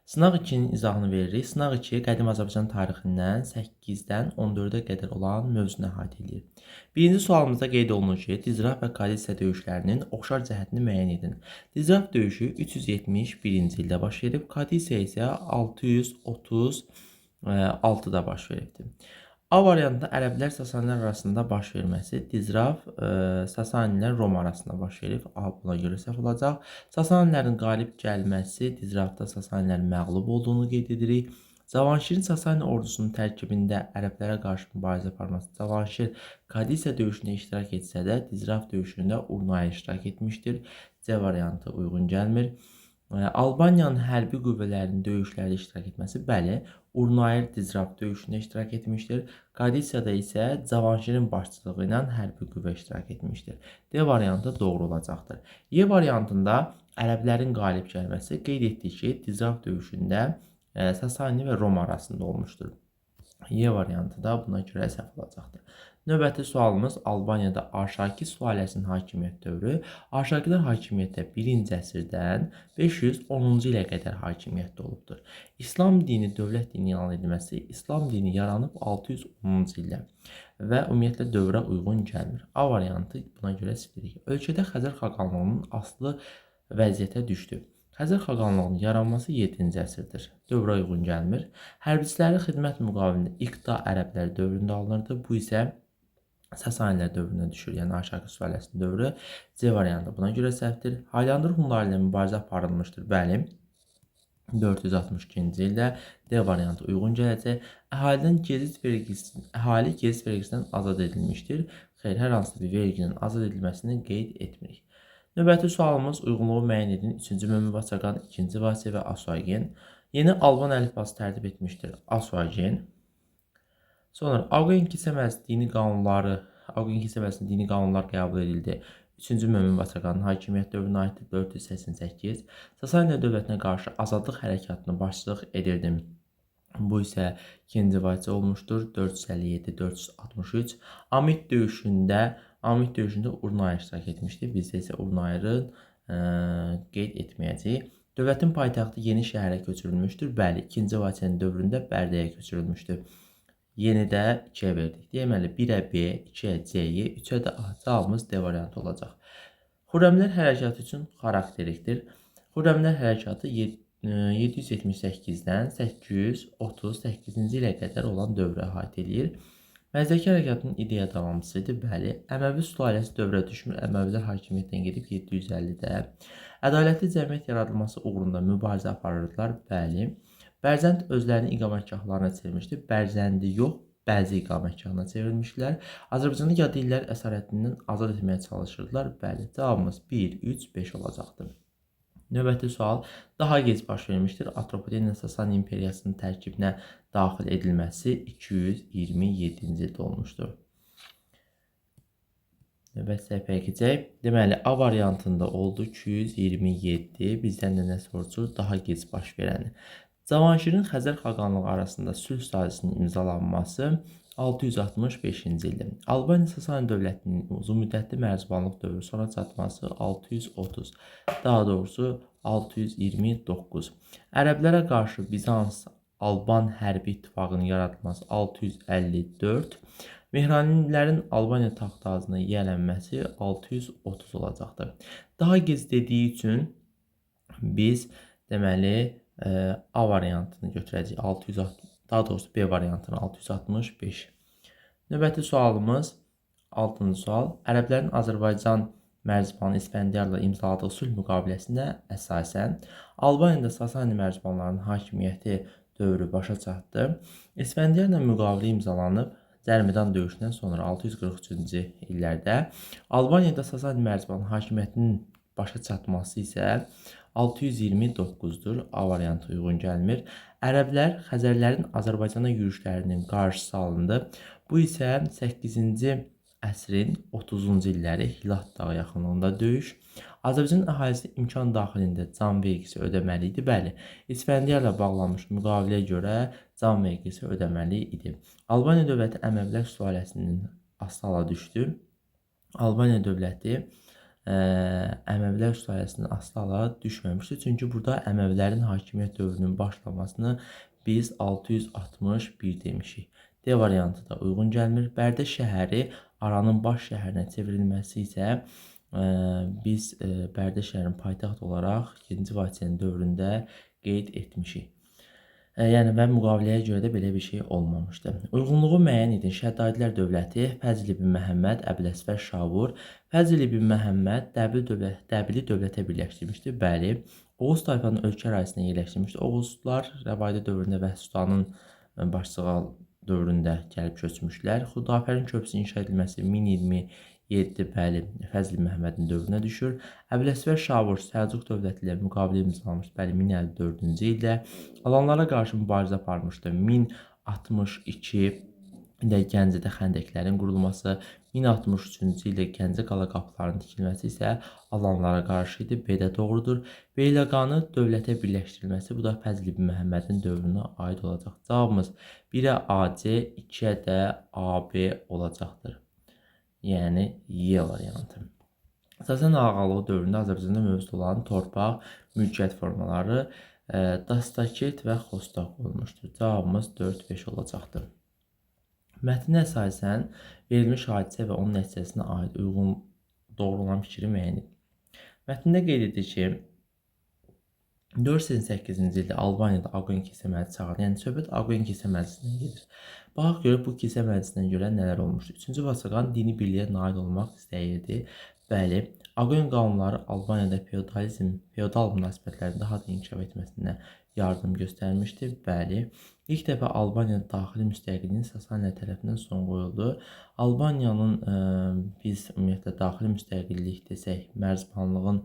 Sınaq 2-nin izahını veririk. Sınaq 2 qədim Azərbaycan tarixindən 8-dən 14-ə qədər olan mövzunu əhatə edir. Birinci sualımızda qeyd olunur ki, Dizraq və Kadisiya döyüşlərinin oxşar cəhətini müəyyən edin. Dizraq döyüşü 371-ci ildə baş verib, Kadisiya isə 636-da baş veribdir. A variantında ərəblər Sasanilər arasında baş verməsi, Dizraq Sasanilər Roma arasında baş verib. A buna görə səhv olacaq. Sasanilərin qalib gəlməsi, Dizraqda Sasanilərin məğlub olduğunu qeyd edirik. Cavanşirin Sasani ordusunun tərkibində ərəblərə qarşı mübarizə aparması, Cavanşir Kadisiya döyüşündə iştirak etsə də, Dizraq döyüşündə Urnaya iştirak etmişdir. C variantı uyğun gəlmir. Albaniyanın hərbi qüvvələrinin döyüşlərdə iştirak etməsi, bəli, Urnayır Dizraq döyüşündə iştirak etmişdir. Kadisiyada isə Cavanşirin başçılığı ilə hərbi qüvvə iştirak etmişdir. D variantı doğru olacaqdır. E variantında ərəblərin qalib gəlməsi qeyd etdik ki, Dizraq döyüşündə Sasani və Roma arasında olmuşdur. Y variantı da buna görə səhv olacaqdır. Növbəti sualımız Albaniyada Arşaki sülaləsinin hakimiyyət dövrü. Arşakilər hakimiyyətdə 1-ci əsrdən 510-cu ilə qədər hakimiyyətdə olubdur. İslam dini dövlət dini elan edilməsi, İslam dini yaranıb 610-cu ildə və ümumiyyətlə dövrə uyğun gəlmir. A variantı buna görə silirik. Ölkədə Xəzər xaqanlığının aslı vəziyyətə düşdü. Xəzər xaqanlığının yaranması 7-ci əsrdir. Dövrə uyğun gəlmir. Hərbçilərin xidmət müqabilində iqta ərəblər dövründə alınırdı. Bu isə Sasanilər dövrünə düşür, yəni Arşaki sülaləsinin dövrü. C variantı buna görə səhvdir. Haylandır Hunları ilə mübarizə aparılmışdır. Bəli, 462-ci ildə. D variantı uyğun gələcək. Əhali gezit vergisindən azad edilmişdir. Xeyr, hər hansı bir verginin azad edilməsini qeyd etmirik. Növbəti sualımız uyğunluğu müəyyən edin. 3-cü Mömüvaçaqan, 2-ci Vasiyə və Asuagen. Yeni Alban əlifbası tərtib etmişdir. Asuagen. Sonra Auqen kilsəməsinin dini qanunlar qəbul edildi. 3-cü Mömüvaçaqanın hakimiyyət dövrünə aiddir. 488. Sasaniya dövlətinə qarşı azadlıq hərəkatına başçılıq edirdi. Bu isə 2-ci Vasiyə olmuşdur. 457-463. Amit döyüşündə Urnaya iştirak etmişdir. Bizdə isə Urnayırın qeyd etməyəcəyik. Dövlətin paytaxtı yeni şəhərə köçürülmüşdür. Bəli, 2-ci Vasiyənin dövründə Bərdəyə köçürülmüşdür. Yeni də 2-yə verdik. Deməli, 1-ə B, 2-ə C-yi, 3-ə də A. Cavabımız D variantı olacaq. Xürrəmlər hərəkatı üçün xarakterikdir. Xürrəmlər hərəkatı 778-dən 838-ci ilə qədər olan dövrə əhatə edir. Məzdəki hərəkatının ideya davamçısıdır. Bəli, Əməvi sülaləsi dövrə düşmür. Əməvilər hakimiyyətdən gedib 750-də. Ədalətli cəmiyyət yaradılması uğrunda mübarizə aparırdılar. Bəli. Bərzənd özlərinin iqamətgahlarına çevirmişdir. Bərzəndi yox, bəzi iqamətgahına çevirmişlər. Azərbaycanlı yad dillər əsarətindən azad etməyə çalışırdılar. Bəli, cavabımız 1, 3, 5 olacaqdır. Növbəti sual daha gec baş vermişdir. Atropatena Sasani imperiyasının tərkibinə daxil edilməsi 227-ci ildə olmuşdur. Növbəti səhifəyə keçək. Deməli, A variantında oldu 227. Bizdən də nə soruşur? Daha gec baş verəni. Cavanşirin Xəzər xaqanlığı arasında sülh sazişinin imzalanması 665-ci ildir. Albaniya Sasani dövlətinin uzunmüddətli mərzbanlıq dövrü sona çatması 630, daha doğrusu 629. Ərəblərə qarşı Bizans-Alban hərbi ittifaqının yaradılması 654. Mehranililərin Albaniya taxt-tacına yiyələnməsi 630 olacaqdır. Daha gec dediyi üçün biz deməli A variantını götürəcəyik. 660, daha doğrusu B variantını 665. Növbəti sualımız 6-cı sual. Ərəblərin Azərbaycan mərzbanı İsfəndiyarla imzaladığı sülh müqaviləsində əsasən Albaniyada Sasani mərzbanlarının hakimiyyəti dövrü başa çatdı. İsfəndiyarla müqavilə imzalanıb. Cərmədan döyüşündən sonra 643-cü illərdə Albaniyada Sasani mərzbanı hakimiyyətinin başa çatması isə 629-dur. A variantı uyğun gəlmir. Ərəblər Xəzərlərin Azərbaycana yürüşlərinin qarşısı alındı. Bu isə 8-ci əsrin 30-cu illəri Hilat dağı yaxınlığında döyüş. Azərbaycan əhalisi imkan daxilində can vergisi ödəməli idi. Bəli, İsfəndiyarla bağlanmış müqaviləyə görə can vergisi ödəməli idi. Albaniya dövləti Əməvilər sülaləsinin aslı hala düşdü. Albaniya dövləti Əməvilər sülaləsinin asılı düşməmişdir. Çünki burada Əməvilərin hakimiyyət dövrünün başlamasını biz 661 demişik. D variantı da uyğun gəlmir. Bərdə şəhəri Aranın baş şəhərinə çevrilməsi isə biz Bərdə şəhərinin paytaxt olaraq 2-ci Vaçenin dövründə qeyd etmişik. Yəni və müqaviləyə görə də belə bir şey olmamışdı. Uyğunluğu müəyyən edən Şəddadilər dövləti Fəzl ibn Məhəmməd, Əbləsvər Şavur, Fəzl ibn Məhəmməd Dəbili dövlətə birləşdirmişdi. Bəli, Oğuz tayfanın ölkə ərazisinə yerləşdirmişdi. Oğuzlar Rəvaydə dövründə və Sultanın başsağal dövründə gəlib köçmüşlər. Xudafərin körpüsü inşa edilməsi 1027, bəli, Fəzl Məhəmmədin dövrünə düşür. Əbləsvər Şavur Səlcuq dövləti ilə müqavilə imzalamış, bəli, 1054-cü ildə. Alanlara qarşı mübarizə aparmışdı. 1062 ilə Gəncədə xəndəklərin qurulması, 1063-cü ildə Gəncə qala qapılarının tikilməsi isə Alanlara qarşı idi. B də doğrudur. Beyləqanı dövlətə birləşdirilməsi, bu da Fəzl ibn Məhəmmədin dövrünə aid olacaq. Cavabımız 1-ə AC, 2-ə də AB olacaqdır. Yəni Y variantı. Sasani ağalığı dövründə Azərbaycanda mövcud olan torpaq, mülkiyyət formaları Dastakert və Xostak olmuşdur. Cavabımız 4-5 olacaqdır. Mətninə əsasən verilmiş hadisə və onun nəticəsinə aid uyğun doğrulanan fikri müəyyən edin. Mətnində qeyd edir ki, 488-ci ildə Albaniyada Aqoin kilsə məclisi çağırılır. Yəni söhbət Aqoin kilsə məclisindən gedir. Baxaq görək bu kilsə məclisindən görə nələr olmuşdur. 3-cü Vaçaqan dini birliyə nail olmaq istəyirdi. Bəli, Aqoin qanunları Albaniyada feodal münasibətlərin daha da inkişaf etməsinə yardım göstərmişdir. Bəli, ilk dəfə Albaniyada daxili müstəqilliyin Sasanilər tərəfindən son qoyuldu. Albaniyanın biz ümumiyyətlə daxili müstəqillik desək, mərzbanlığın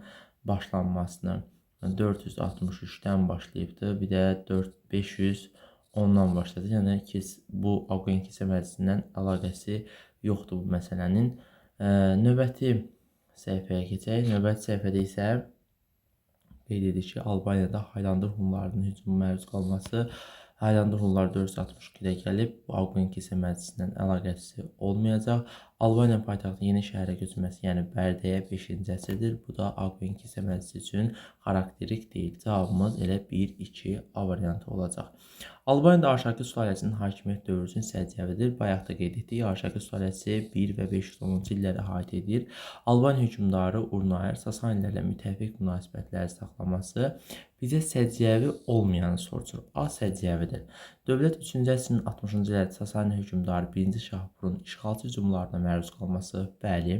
başlanmasını 463-dən başlayıbdı. Bir də 510-dan başladı. Yəni ki, bu Aqoin kilsə məclisindən əlaqəsi yoxdur bu məsələnin. Növbəti səhifəyə keçək. Növbəti səhifədə isə qeyd edir ki, Albaniyada Haylandır Hunlarının hücuma məruz qalması. Haylandır Hunlar 462-də gəlib, bu Aqoin kilsə məclisindən əlaqəsi olmayacaq. Albaniya paytaxtı yeni şəhərə köçməsi, yəni Bərdəyə 5-ci əsrdir. Bu da Aqoin kilsə məclisi üçün xarakterik deyil. Cavabımız elə 1-2 A variantı olacaq. Albaniyada Arşaki sülaləsinin hakimiyyət dövrü üçün səciyyəvidir. Bayaq da qeyd etdik, Arşaki sülaləsi 1 və 510-cu illərə aid edir. Albaniya hökmdarı Urnayer Sasanilərlə müttəfiq münasibətləri saxlaması bizə səciyyəvi olmayanı soruşur. A səciyyəvidir. Dövlət 3-cü əsrin 60-cı illərdə Sasani hökmdarı 1-ci Şahpurun işğalçı hücumlarına məruz qalması, bəli,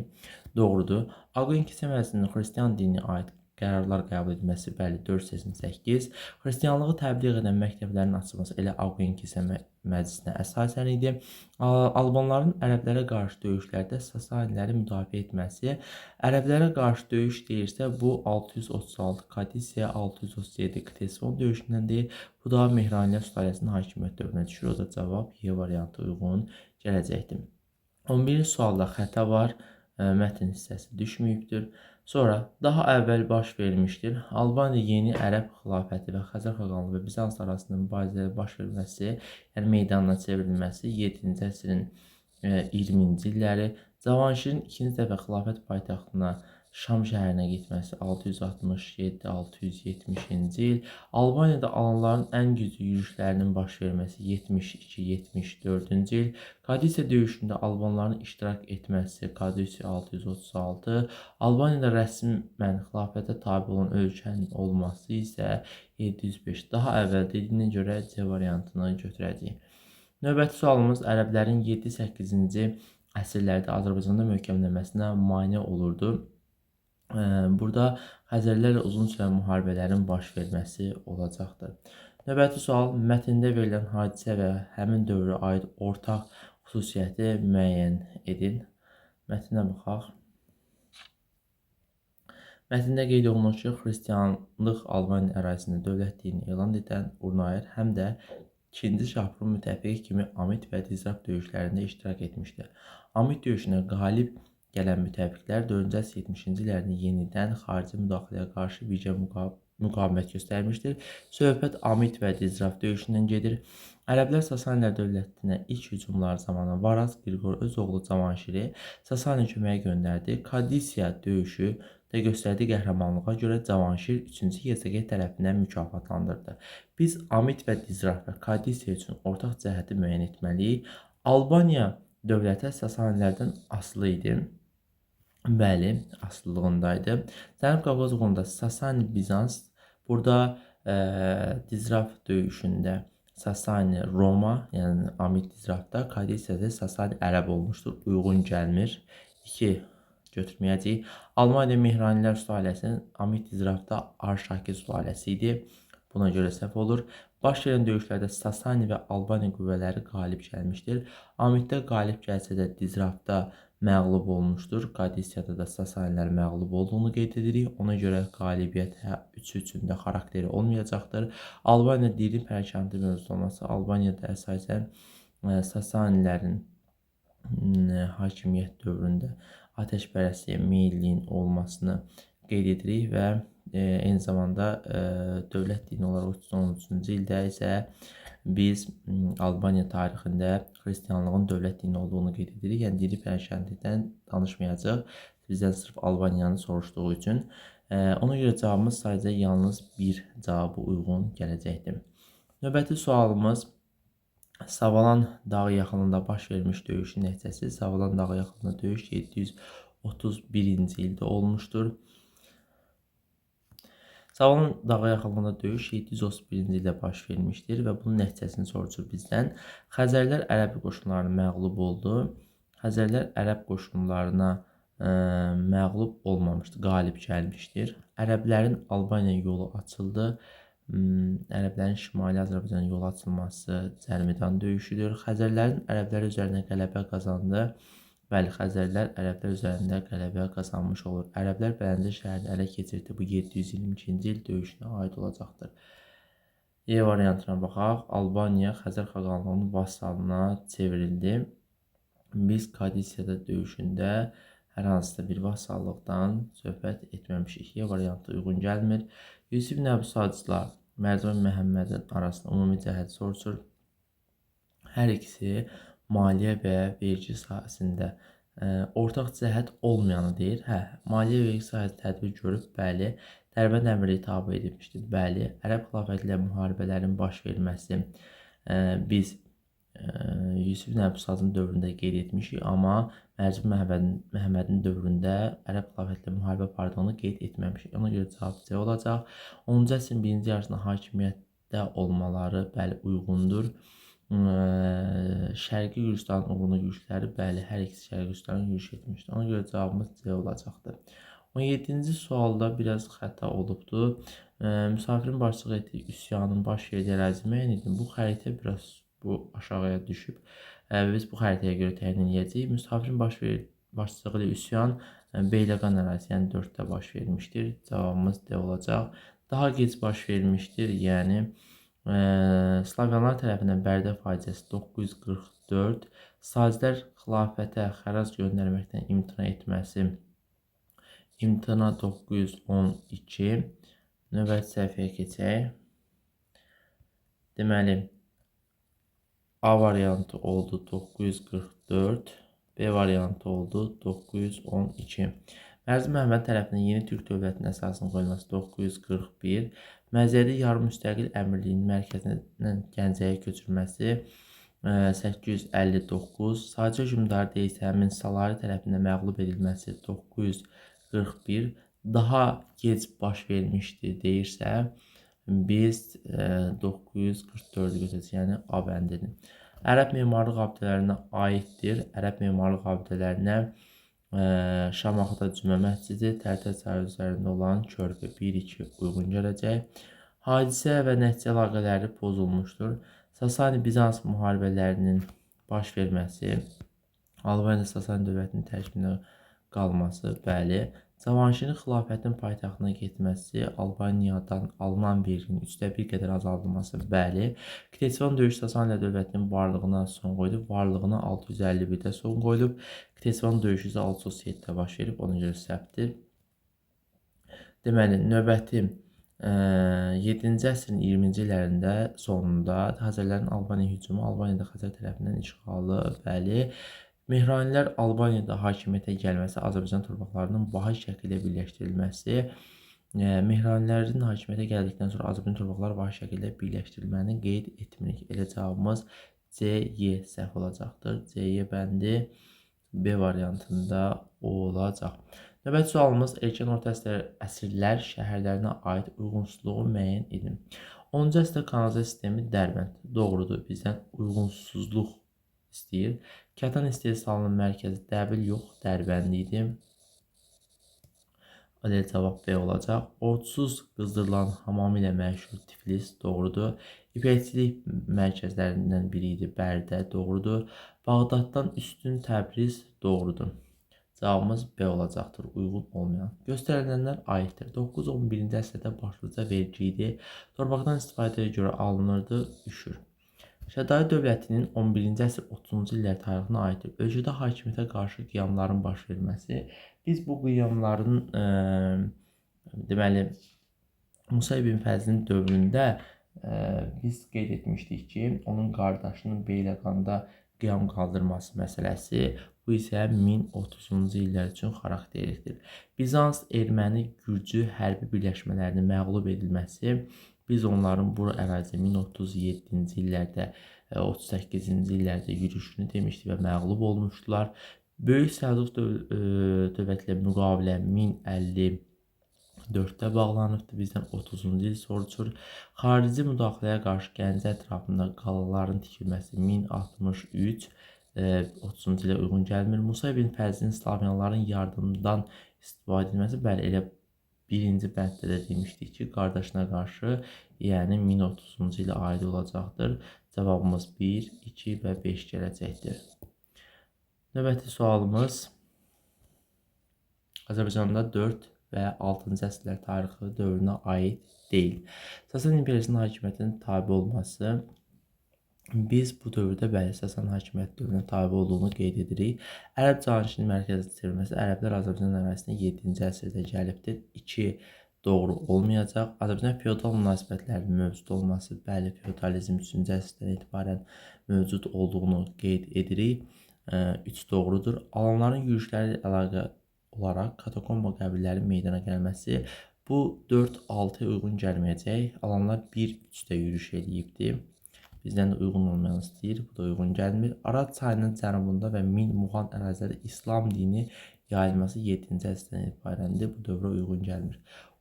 doğrudur. Aqoin kilsə məclisinin xristian dininə aid qərarlar qəbul edilməsi, bəli, 488. Xristianlığı təbliğ edən məktəblərin açılması elə Aqoin kilsə məclisinə əsasən idi. Albanların ərəblərə qarşı döyüşlərdə Sasaniləri müdafiə etməsi, ərəblərə qarşı döyüş deyirsə, bu 636 Kadisiya, 637 Ktesifon döyüşündən deyil. Bu da Mehranilər sülaləsinin hakimiyyət dövrünə düşür. O da cavab Y variantı uyğun gələcəkdir. 11-ci sualda xəta var. Mətn hissəsi düşməyibdir. Sonra daha əvvəl baş vermişdir. Albaniyada yeni ərəb xilafəti və Xəzər xaqanlığı və Bizans arasında mübarizələr baş verməsi, yəni meydanına çevrilməsi 7-ci əsrin 20-ci illəri, Cavanşirin ikinci dəfə xilafət paytaxtına Şam şəhərinə getməsi 667-670-ci il, Albaniyada alanların ən güclü yürüşlərinin baş verməsi 72-74-cü il, Kadisiya döyüşündə Albanların iştirak etməsi Kadisiya 636, Albaniyada rəsmən xilafətə tabe olan ölkənin olması isə 705. Daha əvvəl dediyinə görə C variantını götürəcəyik. Növbəti sualımız ərəblərin 7-8-ci əsrlərdə Azərbaycanda möhkəmlənməsinə mane olurdu. Burada Xəzərlərlə uzun sürən müharibələrin baş verməsi olacaqdır. Növbəti sual, mətndə verilən hadisə və həmin dövrə aid ortaq xüsusiyyəti müəyyən edin. Mətnə baxaq. Mətndə qeyd olunur ki, xristianlıq Albaniya ərazisində dövlət dinini elan edən Urnayer həm də 2-ci Şahpurun müttəfiqi kimi Amit və Dizrab döyüşlərində iştirak etmişdir. Amit döyüşünə qalib gələn müttəfiqlər 4-cü əsr 70-ci illərində yenidən xarici müdaxiləyə qarşı birgə müqavimət göstərmişdir. Söhbət Amit və Dizrab döyüşündən gedir. Ərəblər Sasanilər dövlətinə ilk hücumları zamanı Varaz Qirqor öz oğlu Cavanşiri Sasani köməyə göndərdi. Kadisiya döyüşü də göstərdiyi qəhrəmanlığa görə Cavanşir 3-cü YSG tərəfindən mükafatlandırdı. Biz Amit və Dizrah və Kadisiya üçün ortaq cəhəti müəyyən etməliyik. Albaniya dövləti Sasanilərdən asılı idi. Bəli, asılılığındaydı. Cənub Qafqaz uğrunda Sasani Bizans burada Dizraf döyüşündə Sasani Roma, yəni Amit Dizrafda, Kadisiyada Sasani ərəb olmuşdur. Uyğun gəlmir. 2 götürməyəcəyik. Almaniya Mehranilər sülaləsinin Amit Dizrafda Arşaki sülaləsi idi. Buna görə səhv olur. Baş verən döyüşlərdə Sasani və Albaniya qüvvələri qalib gəlmişdir. Amitdə qalib gəlsə də Dizrafda məğlub olmuşdur. Kadisiyada da Sasanilər məğlub olduğunu qeyd edirik. Ona görə qalibiyyət üçü üçün də xarakteri olmayacaqdır. Albaniya diri pərkəndi mövzusu olması Albaniyada əsasən Sasanilərin hakimiyyət dövründə ateşpərəstliyə meyilliyin olmasını qeyd edirik və eyni zamanda dövlət dini olaraq 313-cü ildə isə biz Albaniya tarixində xristianlığın dövlət dini olduğunu qeyd edirik. Yəni dini pərkəndlikdən danışmayacaq. Bizdən sırf Albaniyanı soruşduğu üçün. Ona görə cavabımız sadəcə yalnız bir cavabı uyğun gələcəkdir. Növbəti sualımız Savalan dağı yaxınlığında baş vermiş döyüşün nəticəsi. Savalan dağı yaxınlığında döyüş 731-ci ildə olmuşdur. Savalan dağı yaxınlığında döyüş 731-ci ildə baş vermişdir və bunun nəticəsini soruşur bizdən. Xəzərlər ərəb qoşunlarına məğlub oldu. Xəzərlər ərəb qoşunlarına məğlub olmamışdır, qalib gəlmişdir. Ərəblərin Albaniya yolu açıldı. Ərəblərin Şimali Azərbaycan yolu açılması Cərmidan döyüşüdür. Xəzərlərin ərəblər üzərində qələbə qazandı. Bəli, Xəzərlər ərəblər üzərində qələbə qazanmış olur. Ərəblər Bələndə şəhərini ələ keçirdi. Bu 722-ci il döyüşünə aid olacaqdır. E variantına baxaq. Albaniya Xəzər xaqanlığının vassalına çevrildi. Biz Kadisiyada döyüşündə hər hansısa bir vassallıqdan söhbət etməmişik. E variantı uyğun gəlmir. Yusif Nəbi Sacıla Mərcan Məhəmmədin arasında ümumi cəhət soruşur. Hər ikisi maliyyə və vergi sahəsində ortaq cəhət olmayanı deyir. Maliyyə və vergi sahəsində tədbir görüb, bəli. Dərbənd əmri tabi edilmişdir, bəli. Ərəb xilafəti ilə müharibələrin baş verməsi biz Yusif Nəbi Sacın dövründə qeyd etmişik, amma Mərcan Məhəmmədin dövründə ərəb xilafəti ilə müharibə apardığını qeyd etməmişik. Ona görə cavab C olacaq. 10-cu əsrin birinci yarısında hakimiyyətdə olmaları, bəli, uyğundur. Şərqi Gürcistanın uğruna yürüşləri, bəli, hər ikisi Şərqi Gürcistanın yürüş etmişdir. Ona görə cavabımız C olacaqdır. 17-ci sualda biraz xəta olubdur. Müsafirin başçılıq etdiyi üsyanın baş verdiyi ərazi müəyyən edin. Bu xəritə biraz aşağıya düşüb. Biz bu xəritəyə görə təyin edəcəyik. Müsafirin başçılığı ilə üsyan Beyləqan ərazisi, yəni 4-də baş vermişdir. Cavabımız D olacaq. Daha gec baş vermişdir, yəni Slavyanlar tərəfindən Bərdə faciəsi 944, Sacilər xilafətə xərac göndərməkdən imtina etməsi imtina 912. Növbəti səhifəyə keçək. Deməli, A variantı oldu 944, B variantı oldu 912. Mərzi Məhəmməd tərəfindən yeni Türk dövlətinin əsasının qoyulması 941, Məzədi yarım-müstəqil əmirliyinin mərkəzindən Gəncəyə köçürülməsi 859, Sacı hökmdarı deyilsə həmin Salari tərəfindən məğlub edilməsi 941, daha gec baş vermişdi deyirsə, biz 944-ü götürəcəyik, yəni A bəndini. Ərəb memarlıq abidələrinə aiddir. Ərəb memarlıq abidələrinə Şamaxıda Cümə məscidi, Tərtər çayı üzərində olan körpü 1-2 uyğun gələcək. Hadisə və nəticə əlaqələri pozulmuşdur. Sasani-Bizans müharibələrinin baş verməsi, Albaniya Sasani dövlətinin tərkibində qalması, bəli. Cavanşirin xilafətin paytaxtına getməsi, Albaniyadan alınan verginin 1/3 qədər azaldılması, bəli. Ktesivan döyüş Sasaniya dövlətinin varlığına son qoyulub, varlığına 651-də son qoyulub. Ktesivan döyüşü isə 637-də baş verib, ona görə səhvdir. Deməli, növbəti 7-ci əsrin 20-ci illərində sonunda Xəzərlərin Albaniya hücumu, Albaniyada Xəzər tərəfindən işğalı, bəli. Mehranilər Albaniyada hakimiyyətə gəlməsi, Azərbaycan torpaqlarının baha şəkildə birləşdirilməsi, Mehranilərin hakimiyyətə gəldikdən sonra Azərbaycan torpaqları baha şəkildə birləşdirilməni qeyd etmirik. Elə cavabımız C, Y səhv olacaqdır. C, Y bəndi B variantında olacaq. Növbəti sualımız erkən orta əsrlər şəhərlərinə aid uyğunsuzluğu müəyyən edin. 10-cu əsrdə kanalizasiya sistemi Dərbənd. Doğrudur. Bizdən uyğunsuzluq istəyir. Kətan istehsalının mərkəzi Dəbil yox, Dərbənd idi. Adil cavab B olacaq. Ordsuz qızdırılan hamamı ilə məşhur Tiflis. Doğrudur. İpəkçilik mərkəzlərindən biri idi Bərdə. Doğrudur. Bağdaddan üstün Təbriz. Doğrudur. Cavabımız B olacaqdır, uyğun olmayan. Göstərilənlər aiddir. 9-11-ci əsrdə başlıca vergi idi. Torpaqdan istifadəyə görə alınırdı, üşür. Şəddadi dövlətinin 11-ci əsr 30-cu illər tarixinə aiddir. Ölkədə hakimiyyətə qarşı qiyamların baş verməsi. Biz bu qiyamların deməli Musa ibn Fəzlin dövründə biz qeyd etmişdik ki, onun qardaşının Beyləqanda qiyam qaldırması məsələsi. Bu isə 1030-cu illər üçün xarakterlikdir. Bizans, Erməni, Gürcü hərbi birləşmələrinin məğlub edilməsi, biz onların bu ərazidə 1037-ci illərdə, 38-ci illərdə yürüşünü demişdik və məğlub olmuşdular. Böyük Səlcuq dövləti ilə müqavilə 1054-də bağlanıbdır, bizdən 30-cu il soruşur. Xarici müdaxiləyə qarşı Gəncə ətrafında qalaların tikilməsi 1063 30-cu ilə uyğun gəlmir. Musa ibn Fəzlin Slavyanların yardımdan istifadə edilməsi, bəli, elə birinci bənddə də demişdik ki, qardaşına qarşı, yəni 1030-cu ilə aid olacaqdır. Cavabımız 1, 2 və 5 gələcəkdir. Növbəti sualımız Azərbaycanda 4 və 6-cı əsrlər tarixi dövrünə aid deyil. Sasani İmperiyasının hakimiyyətinin tabi olması, biz bu dövrdə bəli Sasani hakimiyyət dövrünə tabi olduğunu qeyd edirik. Ərəb canişinin mərkəzinə çevrilməsi, ərəblər Azərbaycan ərazisinə 7-ci əsrdə gəlibdir. 2 doğru olmayacaq. Azərbaycan feodal münasibətlərinin mövcud olması, bəli, feodalizm 3-cü əsrdən etibarən mövcud olduğunu qeyd edirik. 3 doğrudur. Alanların yürüşləri əlaqə olaraq katakomba qəbillərin meydana gəlməsi, bu 4-6 uyğun gəlməyəcək. Alanlar 1-3-də yürüş edibdir. Bizdən də uyğun olmayan istəyir. Bu da uyğun gəlmir. Araz çayının cənubunda və Min Muğan ərazilərdə İslam dini yayılması 7-ci əsrdən etibarəndir. Bu dövrə uyğun gəlmir.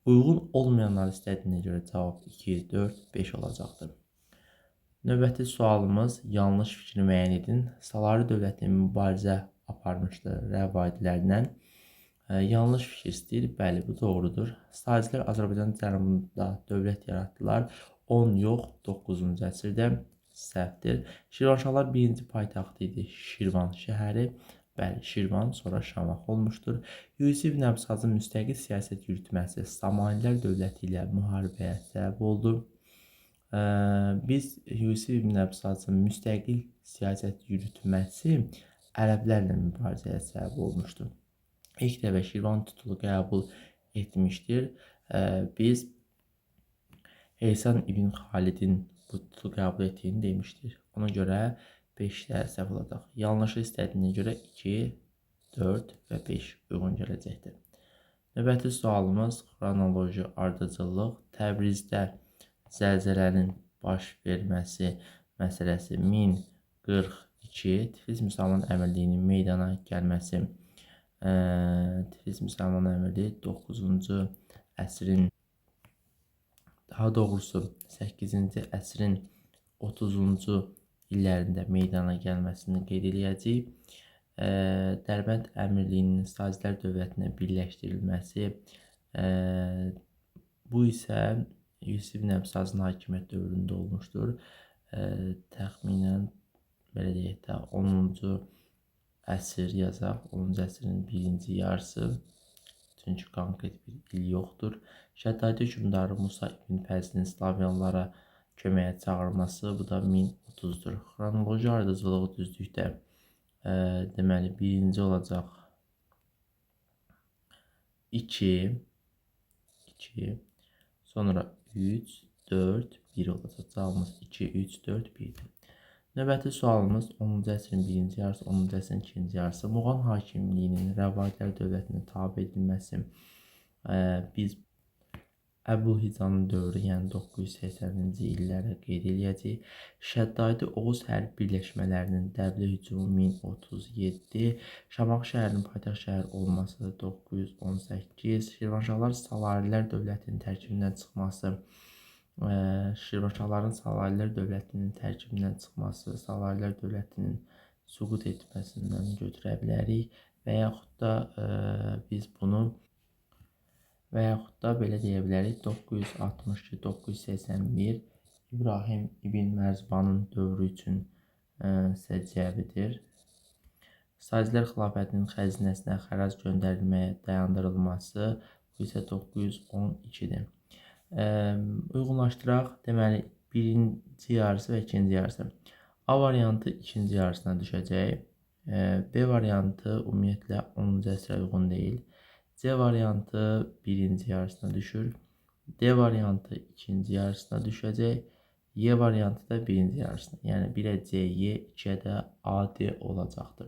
Uyğun olmayanlar istədiyinə görə cavab 2, 4, 5 olacaqdır. Növbəti sualımız yanlış fikri müəyyən edin. Salari dövləti mübarizə aparmışdır rəvayətlərlə. Yanlış fikir istəyir. Bəli, bu doğrudur. Sacilər Azərbaycan cənubunda dövlət yaratdılar. 10 yox, 9-cu əsrdə səhvdir. Şirvanşahlar birinci paytaxtı idi. Şirvan şəhəri. Bəli, Şirvan sonra Şamaxı olmuşdur. Yusif ibn Əbsazın müstəqil siyasət yürütməsi Samanilər dövləti ilə müharibəyə səbəb oldu. Biz Yusif ibn Əbsazın müstəqil siyasət yürütməsi ərəblərlə mübarizəyə səbəb olmuşdur. İlk dəfə Şirvan titulu qəbul etmişdir. Biz Heysan ibn Xalidin bu titulu qəbul etdiyini demişdir. Ona görə 5-də səhv olacaq. Yanlışı istədiyinə görə 2, 4 və 5 uyğun gələcəkdir. Növbəti sualımız xronoloji ardıcıllıq. Təbrizdə zəlzələnin baş verməsi məsələsi 1042, Tiflis Müsəlman Əmirliyinin meydana gəlməsi, Tiflis Müsəlman Əmirliyi 9-cu əsrin, daha doğrusu 8-ci əsrin 30-cu illərində meydana gəlməsini qeyd edəcəyik. Dərbənd Əmirliyinin Sacilər dövlətinə birləşdirilməsi, bu isə Yusif ibn Əbsazın hakimiyyət dövründə olmuşdur. Təxminən belə deyək də 10-cu əsr yazaq, 10-cu əsrin birinci yarısı. Çünki konkret bir il yoxdur. Şəddadi hökmdarı Musa ibn Fəzlin Slavyanlara köməyə çağırması, bu da 1030-dur. Xronoloji ardıcılığı düzlükdə deməli birinci olacaq 2, sonra 3, 4, 1 olacaq. Cavabımız 2, 3, 4, 1-dir. Növbəti sualımız 10-cu əsrin birinci yarısı, 10-cu əsrin ikinci yarısı Muğan hakimliyinin Rəvadilər dövlətinə tabe edilməsi. Biz Əbülhicanın dövrü, yəni 980-ci illəri qeyd eləyəcəyik. Şəddadi Oğuz hərbi birləşmələrinin Dəblə hücumu 1037, Şamaxı şəhərinin paytaxt şəhər olması 918, Şirvanşahlar Salarilər dövlətinin tərkibindən çıxması, Şirvanşahların Salarilər dövlətinin tərkibindən çıxması, Salarilər dövlətinin süqut etməsindən götürə bilərik və yaxud da biz bunu belə deyə bilərik, 962-981 İbrahim İbn Mərzbanın dövrü üçün səciyyəvidir. Sazilər xilafətinin xəzinəsinə xərac göndərilməyə dayandırılması bu isə 912-dir. Uyğunlaşdıraq, deməli, birinci yarısı və ikinci yarısı. A variantı ikinci yarısına düşəcək. B variantı ümumiyyətlə 10-cu əsrə uyğun deyil. C variantı birinci yarısına düşür. D variantı ikinci yarısına düşəcək. Y variantı da birinci yarısına. Yəni 1-ə C, Y, 2-ə də A, D olacaqdır.